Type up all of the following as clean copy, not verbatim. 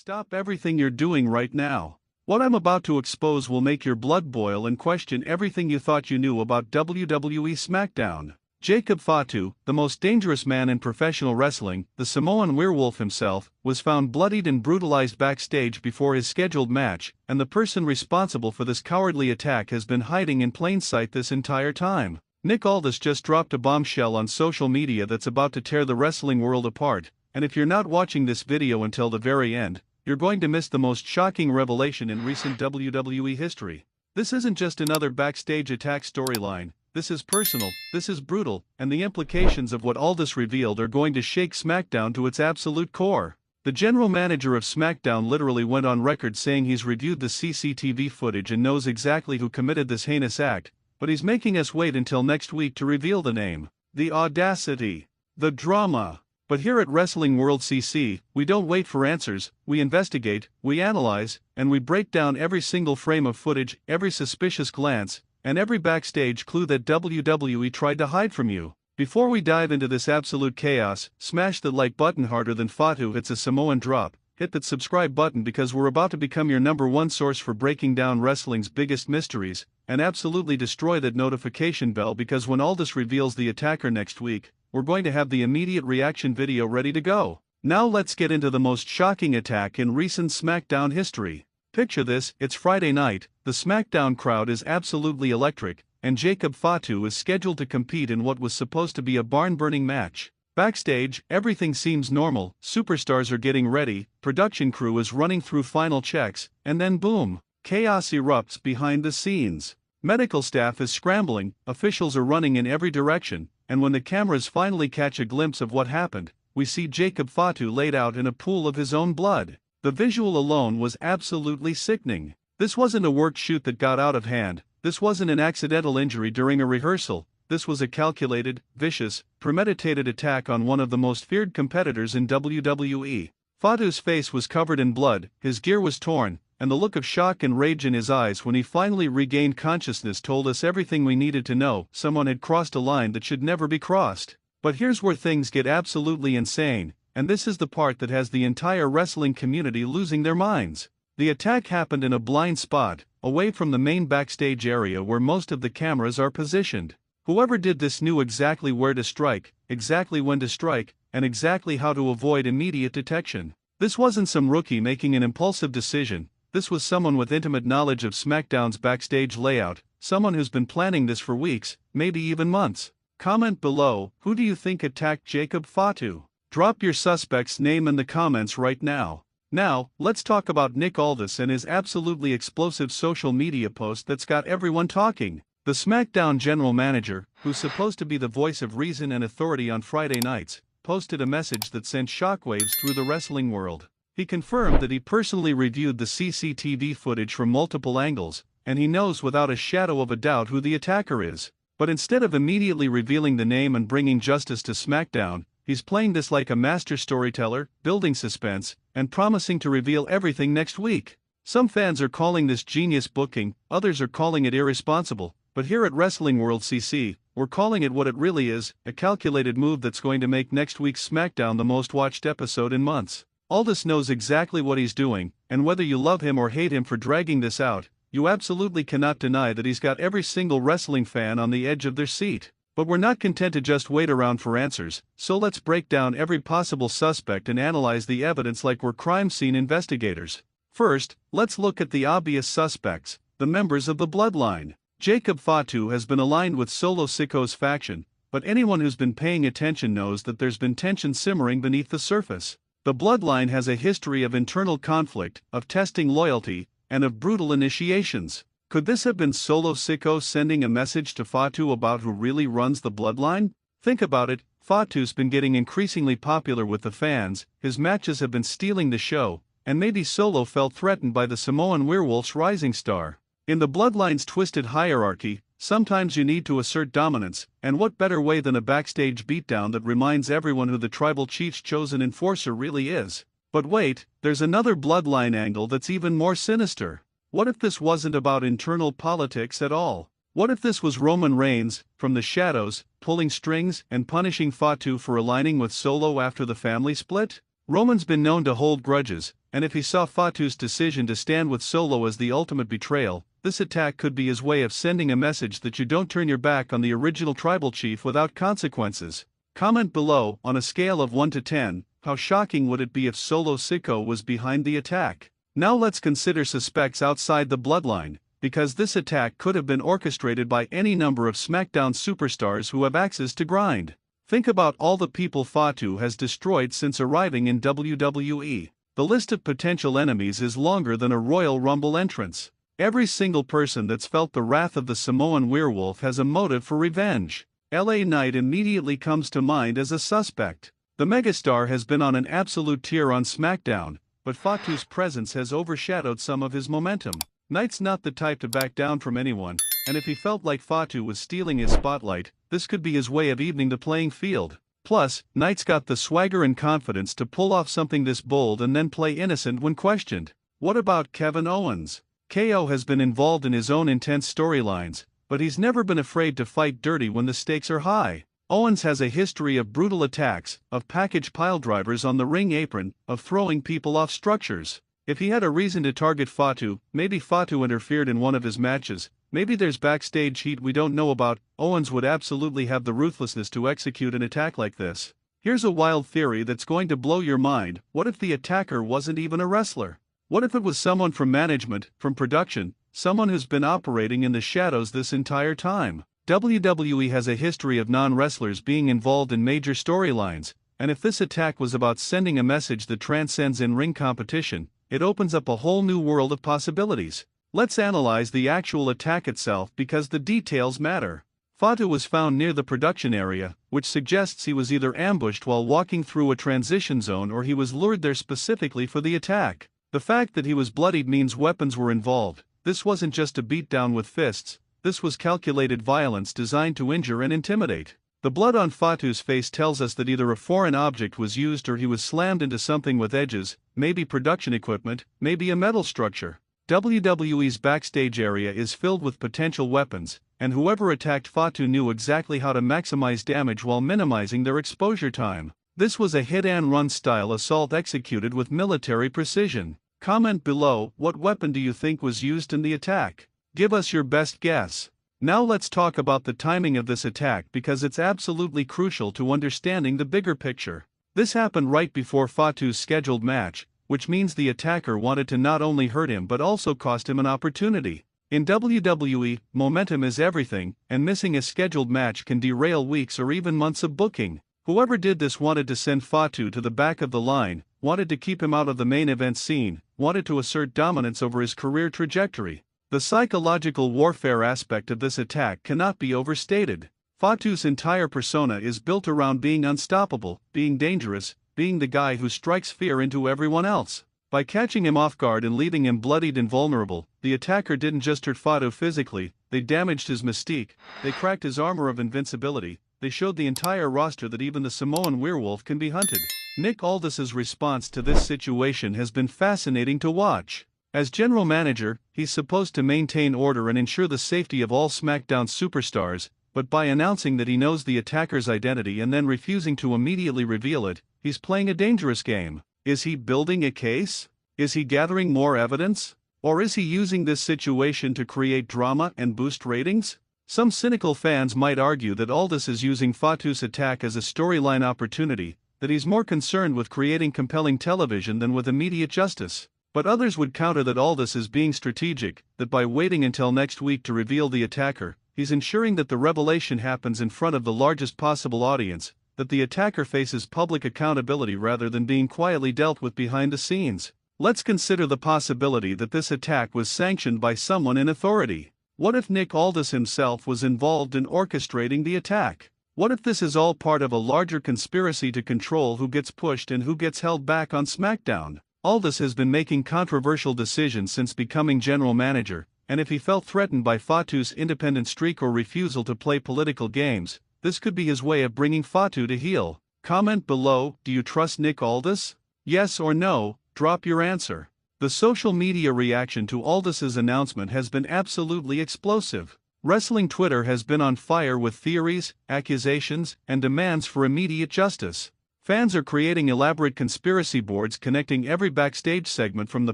Stop everything you're doing right now. What I'm about to expose will make your blood boil and question everything you thought you knew about WWE SmackDown. Jacob Fatu, the most dangerous man in professional wrestling, the Samoan werewolf himself, was found bloodied and brutalized backstage before his scheduled match, and the person responsible for this cowardly attack has been hiding in plain sight this entire time. Aldis just dropped a bombshell on social media that's about to tear the wrestling world apart, and if you're not watching this video until the very end, you're going to miss the most shocking revelation in recent WWE history. This isn't just another backstage attack storyline. This is personal, this is brutal, and the implications of what Aldis revealed are going to shake SmackDown to its absolute core. The general manager of SmackDown literally went on record saying he's reviewed the CCTV footage and knows exactly who committed this heinous act, but he's making us wait until next week to reveal the name. The audacity. The drama. But here at Wrestling World CC, we don't wait for answers, we investigate, we analyze, and we break down every single frame of footage, every suspicious glance, and every backstage clue that WWE tried to hide from you. Before we dive into this absolute chaos, smash the like button harder than Fatu hits a Samoan drop. Hit that subscribe button because we're about to become your #1 source for breaking down wrestling's biggest mysteries, and absolutely destroy that notification bell because when Aldis reveals the attacker next week, we're going to have the immediate reaction video ready to go. Now let's get into the most shocking attack in recent SmackDown history. Picture this, it's Friday night, the SmackDown crowd is absolutely electric, and Jacob Fatu is scheduled to compete in what was supposed to be a barn-burning match. Backstage, everything seems normal, superstars are getting ready, production crew is running through final checks, and then boom, chaos erupts behind the scenes. Medical staff is scrambling, officials are running in every direction, and when the cameras finally catch a glimpse of what happened, we see Jacob Fatu laid out in a pool of his own blood. The visual alone was absolutely sickening. This wasn't a work shoot that got out of hand, this wasn't an accidental injury during a rehearsal, this was a calculated, vicious, premeditated attack on one of the most feared competitors in WWE. Fatu's face was covered in blood, his gear was torn, and the look of shock and rage in his eyes when he finally regained consciousness told us everything we needed to know. Someone had crossed a line that should never be crossed. But here's where things get absolutely insane, and this is the part that has the entire wrestling community losing their minds. The attack happened in a blind spot, away from the main backstage area where most of the cameras are positioned. Whoever did this knew exactly where to strike, exactly when to strike, and exactly how to avoid immediate detection. This wasn't some rookie making an impulsive decision, this was someone with intimate knowledge of SmackDown's backstage layout, someone who's been planning this for weeks, maybe even months. Comment below, who do you think attacked Jacob Fatu? Drop your suspect's name in the comments right now. Now, let's talk about Aldis and his absolutely explosive social media post that's got everyone talking. The SmackDown general manager, who's supposed to be the voice of reason and authority on Friday nights, posted a message that sent shockwaves through the wrestling world. He confirmed that he personally reviewed the CCTV footage from multiple angles, and he knows without a shadow of a doubt who the attacker is. But instead of immediately revealing the name and bringing justice to SmackDown, he's playing this like a master storyteller, building suspense, and promising to reveal everything next week. Some fans are calling this genius booking, others are calling it irresponsible, but here at Wrestling World CC, we're calling it what it really is, a calculated move that's going to make next week's SmackDown the most watched episode in months. Aldis knows exactly what he's doing, and whether you love him or hate him for dragging this out, you absolutely cannot deny that he's got every single wrestling fan on the edge of their seat. But we're not content to just wait around for answers, so let's break down every possible suspect and analyze the evidence like we're crime scene investigators. First, let's look at the obvious suspects, the members of the bloodline. Jacob Fatu has been aligned with Solo Sikoa's faction, but anyone who's been paying attention knows that there's been tension simmering beneath the surface. The bloodline has a history of internal conflict, of testing loyalty, and of brutal initiations. Could this have been Solo Sikoa sending a message to Fatu about who really runs the bloodline? Think about it, Fatu's been getting increasingly popular with the fans, his matches have been stealing the show, and maybe Solo felt threatened by the Samoan werewolf's rising star. In the bloodline's twisted hierarchy, sometimes you need to assert dominance, and what better way than a backstage beatdown that reminds everyone who the tribal chief's chosen enforcer really is. But wait, there's another bloodline angle that's even more sinister. What if this wasn't about internal politics at all? What if this was Roman Reigns, from the shadows, pulling strings and punishing Fatu for aligning with Solo after the family split? Roman's been known to hold grudges, and if he saw Fatu's decision to stand with Solo as the ultimate betrayal, this attack could be his way of sending a message that you don't turn your back on the original tribal chief without consequences. Comment below, on a scale of 1 to 10, how shocking would it be if Solo Sikoa was behind the attack? Now let's consider suspects outside the bloodline, because this attack could have been orchestrated by any number of SmackDown superstars who have access to grind. Think about all the people Fatu has destroyed since arriving in WWE. The list of potential enemies is longer than a Royal Rumble entrance. Every single person that's felt the wrath of the Samoan werewolf has a motive for revenge. LA Knight immediately comes to mind as a suspect. The megastar has been on an absolute tear on SmackDown, but Fatu's presence has overshadowed some of his momentum. Knight's not the type to back down from anyone, and if he felt like Fatu was stealing his spotlight, this could be his way of evening the playing field. Plus, Knight's got the swagger and confidence to pull off something this bold and then play innocent when questioned. What about Kevin Owens? KO has been involved in his own intense storylines, but he's never been afraid to fight dirty when the stakes are high. Owens has a history of brutal attacks, of package piledrivers on the ring apron, of throwing people off structures. If he had a reason to target Fatu, maybe Fatu interfered in one of his matches, maybe there's backstage heat we don't know about, Owens would absolutely have the ruthlessness to execute an attack like this. Here's a wild theory that's going to blow your mind: what if the attacker wasn't even a wrestler? What if it was someone from management, from production, someone who's been operating in the shadows this entire time? WWE has a history of non-wrestlers being involved in major storylines, and if this attack was about sending a message that transcends in-ring competition, it opens up a whole new world of possibilities. Let's analyze the actual attack itself because the details matter. Fatu was found near the production area, which suggests he was either ambushed while walking through a transition zone or he was lured there specifically for the attack. The fact that he was bloodied means weapons were involved. This wasn't just a beatdown with fists, this was calculated violence designed to injure and intimidate. The blood on Fatu's face tells us that either a foreign object was used or he was slammed into something with edges, maybe production equipment, maybe a metal structure. WWE's backstage area is filled with potential weapons, and whoever attacked Fatu knew exactly how to maximize damage while minimizing their exposure time. This was a hit-and-run style assault executed with military precision. Comment below, what weapon do you think was used in the attack? Give us your best guess. Now let's talk about the timing of this attack because it's absolutely crucial to understanding the bigger picture. This happened right before Fatu's scheduled match, which means the attacker wanted to not only hurt him but also cost him an opportunity. In WWE, momentum is everything, and missing a scheduled match can derail weeks or even months of booking. Whoever did this wanted to send Fatu to the back of the line, wanted to keep him out of the main event scene, wanted to assert dominance over his career trajectory. The psychological warfare aspect of this attack cannot be overstated. Fatu's entire persona is built around being unstoppable, being dangerous, being the guy who strikes fear into everyone else. By catching him off guard and leaving him bloodied and vulnerable, the attacker didn't just hurt Fatu physically, they damaged his mystique, they cracked his armor of invincibility, they showed the entire roster that even the Samoan werewolf can be hunted. Nick Aldis's response to this situation has been fascinating to watch. As general manager, he's supposed to maintain order and ensure the safety of all SmackDown superstars, but by announcing that he knows the attacker's identity and then refusing to immediately reveal it, he's playing a dangerous game. Is he building a case? Is he gathering more evidence? Or is he using this situation to create drama and boost ratings? Some cynical fans might argue that Aldis is using Fatu's attack as a storyline opportunity, that he's more concerned with creating compelling television than with immediate justice. But others would counter that Aldis is being strategic, that by waiting until next week to reveal the attacker, he's ensuring that the revelation happens in front of the largest possible audience, that the attacker faces public accountability rather than being quietly dealt with behind the scenes. Let's consider the possibility that this attack was sanctioned by someone in authority. What if Nick Aldis himself was involved in orchestrating the attack? What if this is all part of a larger conspiracy to control who gets pushed and who gets held back on SmackDown? Aldis has been making controversial decisions since becoming general manager, and if he felt threatened by Fatu's independent streak or refusal to play political games, this could be his way of bringing Fatu to heel. Comment below, do you trust Nick Aldis? Yes or no, drop your answer. The social media reaction to Aldis's announcement has been absolutely explosive. Wrestling Twitter has been on fire with theories, accusations, and demands for immediate justice. Fans are creating elaborate conspiracy boards connecting every backstage segment from the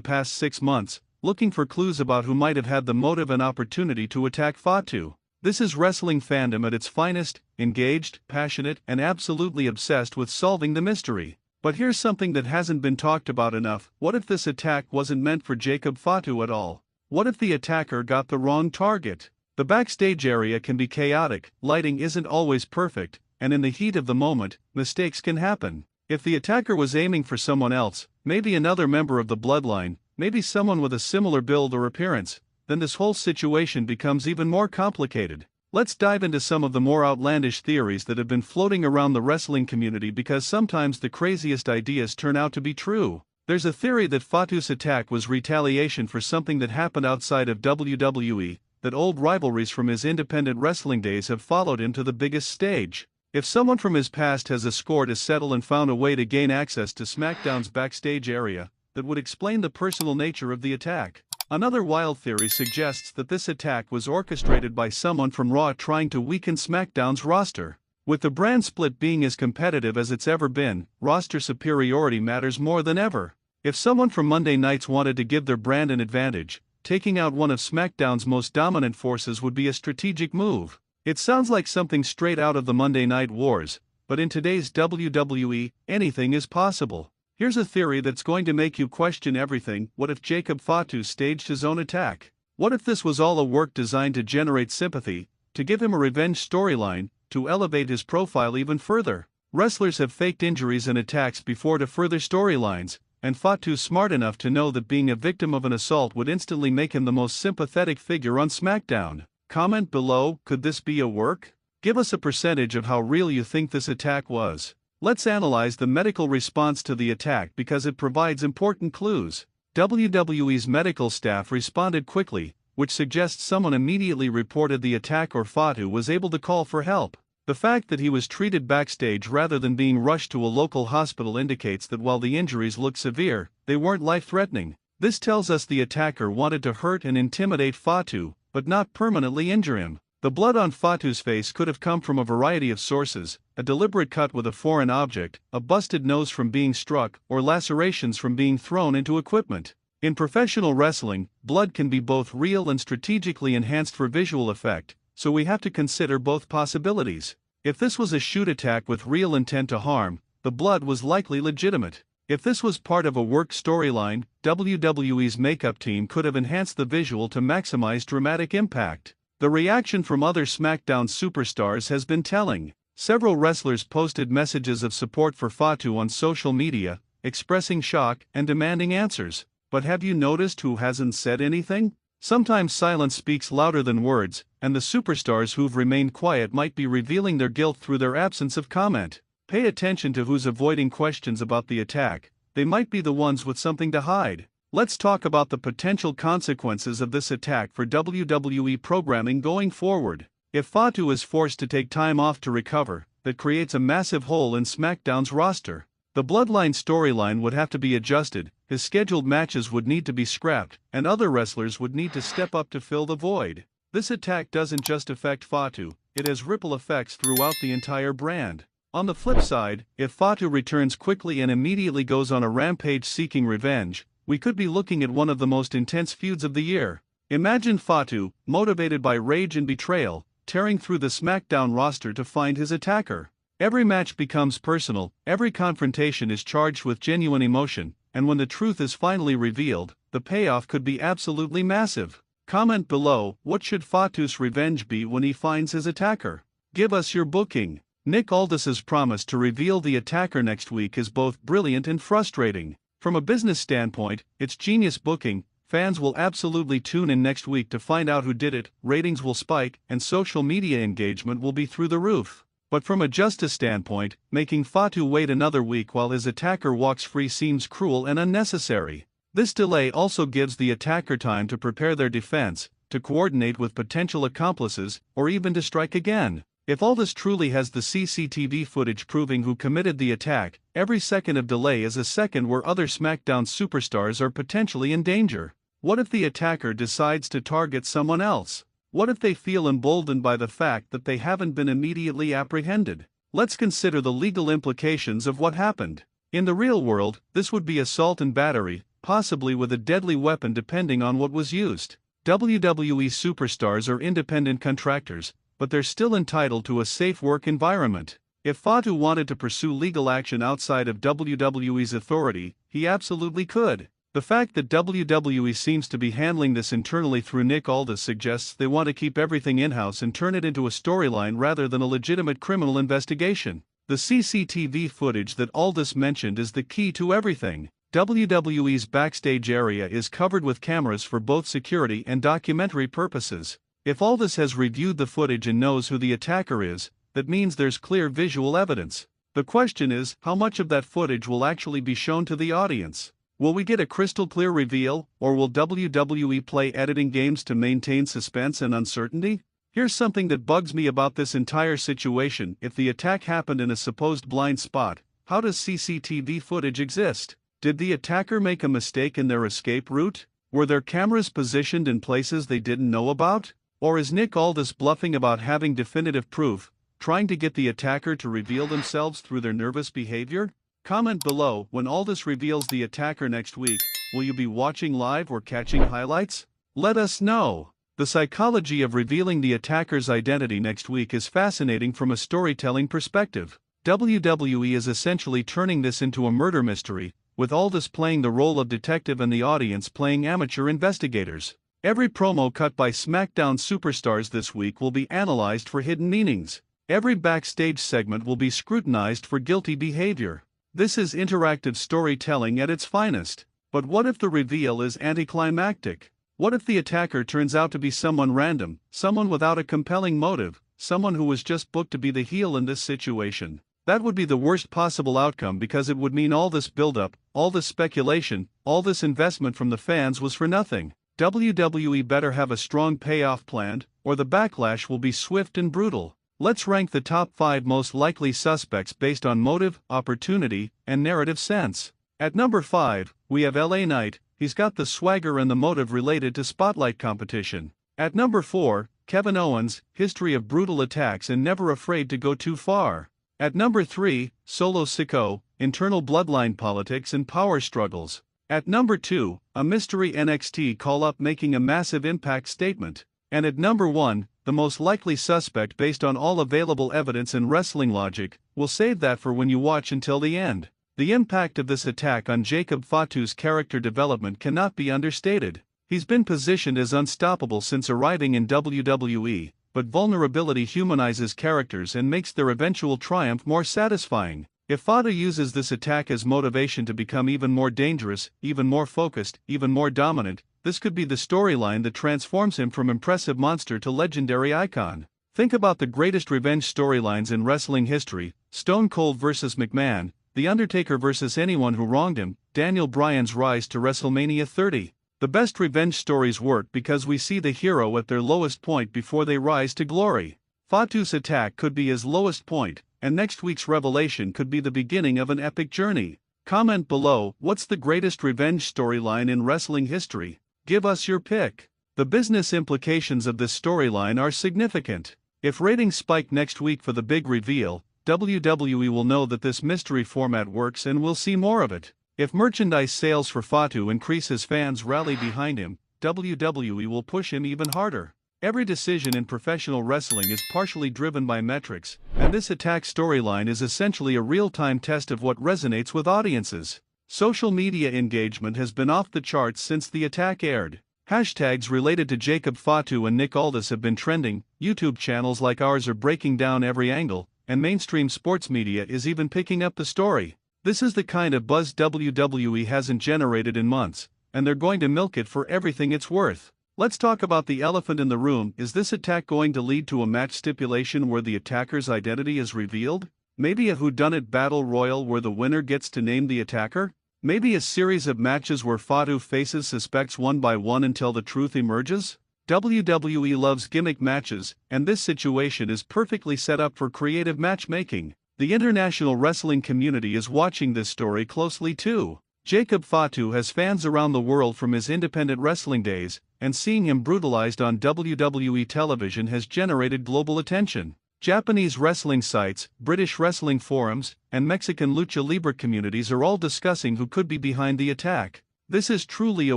past 6 months, looking for clues about who might have had the motive and opportunity to attack Fatu. This is wrestling fandom at its finest, engaged, passionate, and absolutely obsessed with solving the mystery. But here's something that hasn't been talked about enough. What if this attack wasn't meant for Jacob Fatu at all? What if the attacker got the wrong target? The backstage area can be chaotic, lighting isn't always perfect, and in the heat of the moment, mistakes can happen. If the attacker was aiming for someone else, maybe another member of the bloodline, maybe someone with a similar build or appearance, then this whole situation becomes even more complicated. Let's dive into some of the more outlandish theories that have been floating around the wrestling community, because sometimes the craziest ideas turn out to be true. There's a theory that Fatu's attack was retaliation for something that happened outside of WWE, that old rivalries from his independent wrestling days have followed him to the biggest stage. If someone from his past has a score to settle and found a way to gain access to SmackDown's backstage area, that would explain the personal nature of the attack. Another wild theory suggests that this attack was orchestrated by someone from Raw trying to weaken SmackDown's roster. With the brand split being as competitive as it's ever been, roster superiority matters more than ever. If someone from Monday Nights wanted to give their brand an advantage, taking out one of SmackDown's most dominant forces would be a strategic move. It sounds like something straight out of the Monday Night Wars, but in today's WWE, anything is possible. Here's a theory that's going to make you question everything. What if Jacob Fatu staged his own attack? What if this was all a work designed to generate sympathy, to give him a revenge storyline, to elevate his profile even further? Wrestlers have faked injuries and attacks before to further storylines, and Fatu's smart enough to know that being a victim of an assault would instantly make him the most sympathetic figure on SmackDown. Comment below, could this be a work? Give us a percentage of how real you think this attack was. Let's analyze the medical response to the attack because it provides important clues. WWE's medical staff responded quickly, which suggests someone immediately reported the attack or Fatu was able to call for help. The fact that he was treated backstage rather than being rushed to a local hospital indicates that while the injuries looked severe, they weren't life-threatening. This tells us the attacker wanted to hurt and intimidate Fatu, but not permanently injure him. The blood on Fatu's face could have come from a variety of sources: a deliberate cut with a foreign object, a busted nose from being struck, or lacerations from being thrown into equipment. In professional wrestling, blood can be both real and strategically enhanced for visual effect, so we have to consider both possibilities. If this was a shoot attack with real intent to harm, the blood was likely legitimate. If this was part of a work storyline, WWE's makeup team could have enhanced the visual to maximize dramatic impact. The reaction from other SmackDown superstars has been telling. Several wrestlers posted messages of support for Fatu on social media, expressing shock and demanding answers. But have you noticed who hasn't said anything? Sometimes silence speaks louder than words, and the superstars who've remained quiet might be revealing their guilt through their absence of comment. Pay attention to who's avoiding questions about the attack. They might be the ones with something to hide. Let's talk about the potential consequences of this attack for WWE programming going forward. If Fatu is forced to take time off to recover, that creates a massive hole in SmackDown's roster. The Bloodline storyline would have to be adjusted, his scheduled matches would need to be scrapped, and other wrestlers would need to step up to fill the void. This attack doesn't just affect Fatu, it has ripple effects throughout the entire brand. On the flip side, if Fatu returns quickly and immediately goes on a rampage seeking revenge, we could be looking at one of the most intense feuds of the year. Imagine Fatu, motivated by rage and betrayal, tearing through the SmackDown roster to find his attacker. Every match becomes personal, every confrontation is charged with genuine emotion, and when the truth is finally revealed, the payoff could be absolutely massive. Comment below, what should Fatu's revenge be when he finds his attacker? Give us your booking. Nick Aldis's promise to reveal the attacker next week is both brilliant and frustrating. From a business standpoint, it's genius booking. Fans will absolutely tune in next week to find out who did it, ratings will spike, and social media engagement will be through the roof. But from a justice standpoint, making Fatu wait another week while his attacker walks free seems cruel and unnecessary. This delay also gives the attacker time to prepare their defense, to coordinate with potential accomplices, or even to strike again. If Aldis truly has the CCTV footage proving who committed the attack, every second of delay is a second where other SmackDown superstars are potentially in danger. What if the attacker decides to target someone else? What if they feel emboldened by the fact that they haven't been immediately apprehended? let's consider the legal implications of what happened. In the real world, this would be assault and battery, possibly with a deadly weapon depending on what was used. WWE superstars are independent contractors, but they're still entitled to a safe work environment. If Fatu wanted to pursue legal action outside of WWE's authority, he absolutely could. The fact that WWE seems to be handling this internally through Nick Aldis suggests they want to keep everything in-house and turn it into a storyline rather than a legitimate criminal investigation. The CCTV footage that Aldis mentioned is the key to everything. WWE's backstage area is covered with cameras for both security and documentary purposes. If Aldis has reviewed the footage and knows who the attacker is, that means there's clear visual evidence. The question is, how much of that footage will actually be shown to the audience? Will we get a crystal clear reveal, or will WWE play editing games to maintain suspense and uncertainty? Here's something that bugs me about this entire situation. If the attack happened in a supposed blind spot, how does CCTV footage exist? Did the attacker make a mistake in their escape route? Were their cameras positioned in places they didn't know about? Or is Nick Aldis bluffing about having definitive proof, trying to get the attacker to reveal themselves through their nervous behavior? Comment below, when Aldis reveals the attacker next week, will you be watching live or catching highlights? Let us know. The psychology of revealing the attacker's identity next week is fascinating from a storytelling perspective. WWE is essentially turning this into a murder mystery, with Aldis playing the role of detective and the audience playing amateur investigators. Every promo cut by SmackDown superstars this week will be analyzed for hidden meanings. Every backstage segment will be scrutinized for guilty behavior. This is interactive storytelling at its finest. But what if the reveal is anticlimactic? What if the attacker turns out to be someone random, someone without a compelling motive, someone who was just booked to be the heel in this situation? That would be the worst possible outcome because it would mean all this build-up, all this speculation, all this investment from the fans was for nothing. WWE better have a strong payoff planned, or the backlash will be swift and brutal. Let's rank the top 5 most likely suspects based on motive, opportunity, and narrative sense. At number 5, we have LA Knight. He's got the swagger and the motive related to spotlight competition. At number 4, Kevin Owens, history of brutal attacks and never afraid to go too far. At number 3, Solo Sikoa, internal bloodline politics and power struggles. At number 2, a mystery NXT call-up making a massive impact statement. And at number 1, the most likely suspect based on all available evidence and wrestling logic. We'll save that for when you watch until the end. The impact of this attack on Jacob Fatu's character development cannot be understated. He's been positioned as unstoppable since arriving in WWE, but vulnerability humanizes characters and makes their eventual triumph more satisfying. If Fatu uses this attack as motivation to become even more dangerous, even more focused, even more dominant, this could be the storyline that transforms him from impressive monster to legendary icon. Think about the greatest revenge storylines in wrestling history: Stone Cold vs. McMahon, The Undertaker vs. anyone who wronged him, Daniel Bryan's rise to WrestleMania 30. The best revenge stories work because we see the hero at their lowest point before they rise to glory. Fatu's attack could be his lowest point, and next week's revelation could be the beginning of an epic journey. Comment below, what's the greatest revenge storyline in wrestling history? Give us your pick. The business implications of this storyline are significant. If ratings spike next week for the big reveal, WWE will know that this mystery format works and we'll see more of it. If merchandise sales for Fatu increase as fans rally behind him, WWE will push him even harder. Every decision in professional wrestling is partially driven by metrics, and this attack storyline is essentially a real-time test of what resonates with audiences. Social media engagement has been off the charts since the attack aired. Hashtags related to Jacob Fatu and Nick Aldis have been trending, YouTube channels like ours are breaking down every angle, and mainstream sports media is even picking up the story. This is the kind of buzz WWE hasn't generated in months, and they're going to milk it for everything it's worth. Let's talk about the elephant in the room. Is this attack going to lead to a match stipulation where the attacker's identity is revealed? Maybe a whodunit battle royal where the winner gets to name the attacker? Maybe a series of matches where Fatu faces suspects one by one until the truth emerges? WWE loves gimmick matches, and this situation is perfectly set up for creative matchmaking. The international wrestling community is watching this story closely too. Jacob Fatu has fans around the world from his independent wrestling days, and seeing him brutalized on WWE television has generated global attention. Japanese wrestling sites, British wrestling forums, and Mexican lucha libre communities are all discussing who could be behind the attack. This is truly a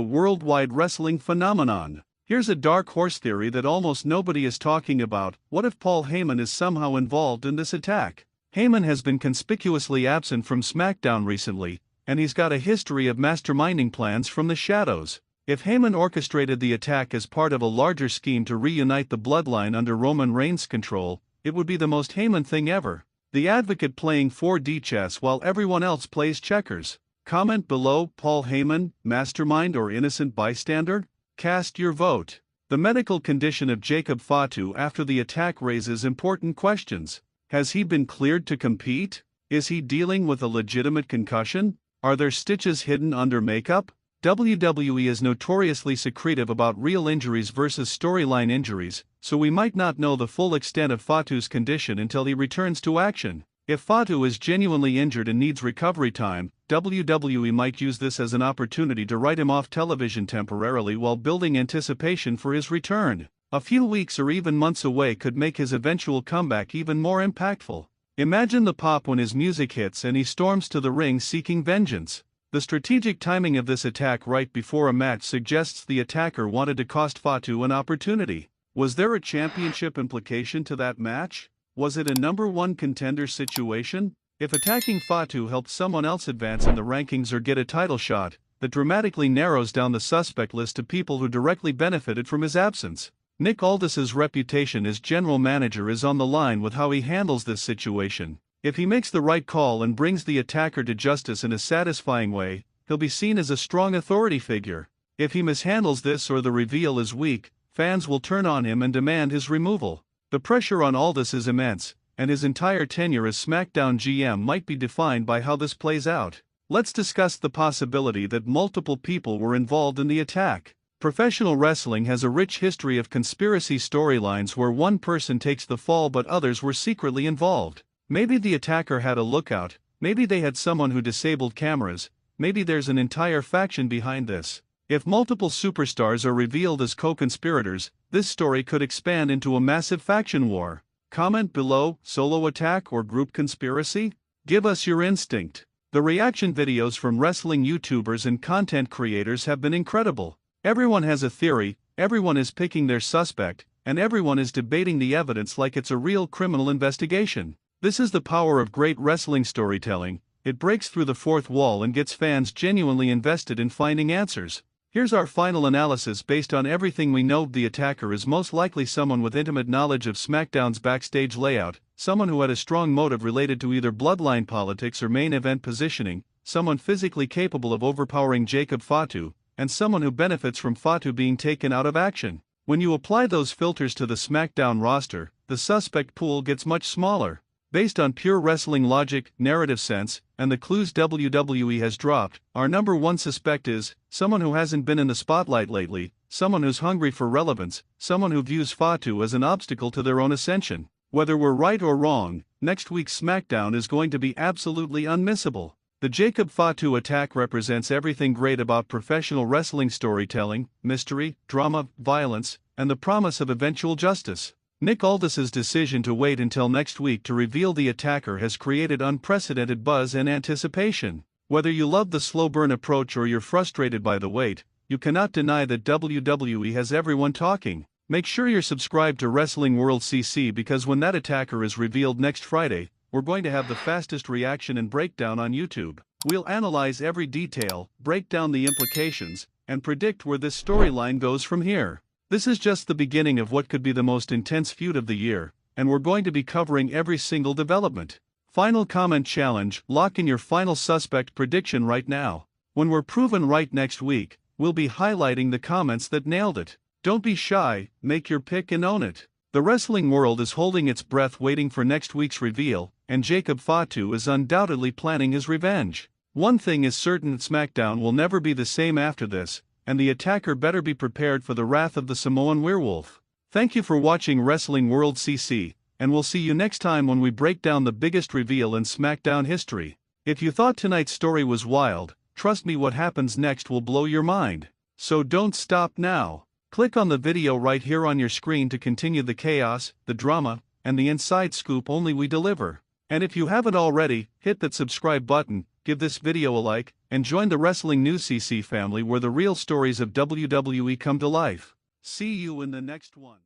worldwide wrestling phenomenon. Here's a dark horse theory that almost nobody is talking about. What if Paul Heyman is somehow involved in this attack? Heyman has been conspicuously absent from SmackDown recently, and he's got a history of masterminding plans from the shadows. If Heyman orchestrated the attack as part of a larger scheme to reunite the bloodline under Roman Reigns' control, it would be the most Heyman thing ever. The advocate playing 4D chess while everyone else plays checkers. Comment below, Paul Heyman, mastermind or innocent bystander? Cast your vote. The medical condition of Jacob Fatu after the attack raises important questions. Has he been cleared to compete? Is he dealing with a legitimate concussion? Are there stitches hidden under makeup? WWE is notoriously secretive about real injuries versus storyline injuries, so we might not know the full extent of Fatu's condition until he returns to action. If Fatu is genuinely injured and needs recovery time, WWE might use this as an opportunity to write him off television temporarily while building anticipation for his return. A few weeks or even months away could make his eventual comeback even more impactful. Imagine the pop when his music hits and he storms to the ring seeking vengeance. The strategic timing of this attack right before a match suggests the attacker wanted to cost Fatu an opportunity. Was there a championship implication to that match? Was it a #1 contender situation? If attacking Fatu helped someone else advance in the rankings or get a title shot, that dramatically narrows down the suspect list to people who directly benefited from his absence. Nick Aldis's reputation as general manager is on the line with how he handles this situation. If he makes the right call and brings the attacker to justice in a satisfying way, he'll be seen as a strong authority figure. If he mishandles this or the reveal is weak, fans will turn on him and demand his removal. The pressure on Aldis is immense, and his entire tenure as SmackDown GM might be defined by how this plays out. Let's discuss the possibility that multiple people were involved in the attack. Professional wrestling has a rich history of conspiracy storylines where one person takes the fall but others were secretly involved. Maybe the attacker had a lookout, maybe they had someone who disabled cameras, maybe there's an entire faction behind this. If multiple superstars are revealed as co-conspirators, this story could expand into a massive faction war. Comment below, solo attack or group conspiracy? Give us your instinct. The reaction videos from wrestling YouTubers and content creators have been incredible. Everyone has a theory, everyone is picking their suspect, and everyone is debating the evidence like it's a real criminal investigation. This is the power of great wrestling storytelling. It breaks through the fourth wall and gets fans genuinely invested in finding answers. Here's our final analysis based on everything we know. The attacker is most likely someone with intimate knowledge of SmackDown's backstage layout, someone who had a strong motive related to either bloodline politics or main event positioning, someone physically capable of overpowering Jacob Fatu, and someone who benefits from Fatu being taken out of action. When you apply those filters to the SmackDown roster, the suspect pool gets much smaller. Based on pure wrestling logic, narrative sense, and the clues WWE has dropped, our #1 suspect is someone who hasn't been in the spotlight lately, someone who's hungry for relevance, someone who views Fatu as an obstacle to their own ascension. Whether we're right or wrong, next week's SmackDown is going to be absolutely unmissable. The Jacob Fatu attack represents everything great about professional wrestling storytelling: mystery, drama, violence, and the promise of eventual justice. Nick Aldis's decision to wait until next week to reveal the attacker has created unprecedented buzz and anticipation. Whether you love the slow burn approach or you're frustrated by the wait, you cannot deny that WWE has everyone talking. Make sure you're subscribed to Wrestling World CC, because when that attacker is revealed next Friday, we're going to have the fastest reaction and breakdown on YouTube. We'll analyze every detail, break down the implications, and predict where this storyline goes from here. This is just the beginning of what could be the most intense feud of the year, and we're going to be covering every single development. Final comment challenge: lock in your final suspect prediction right now. When we're proven right next week, we'll be highlighting the comments that nailed it. Don't be shy, make your pick and own it. The wrestling world is holding its breath waiting for next week's reveal, and Jacob Fatu is undoubtedly planning his revenge. One thing is certain: SmackDown will never be the same after this, and the attacker better be prepared for the wrath of the Samoan werewolf. Thank you for watching Wrestling World CC, and we'll see you next time when we break down the biggest reveal in SmackDown history. If you thought tonight's story was wild, trust me, what happens next will blow your mind. So don't stop now. Click on the video right here on your screen to continue the chaos, the drama, and the inside scoop only we deliver. And if you haven't already, hit that subscribe button, give this video a like, and join the Wrestling News CC family where the real stories of WWE come to life. See you in the next one.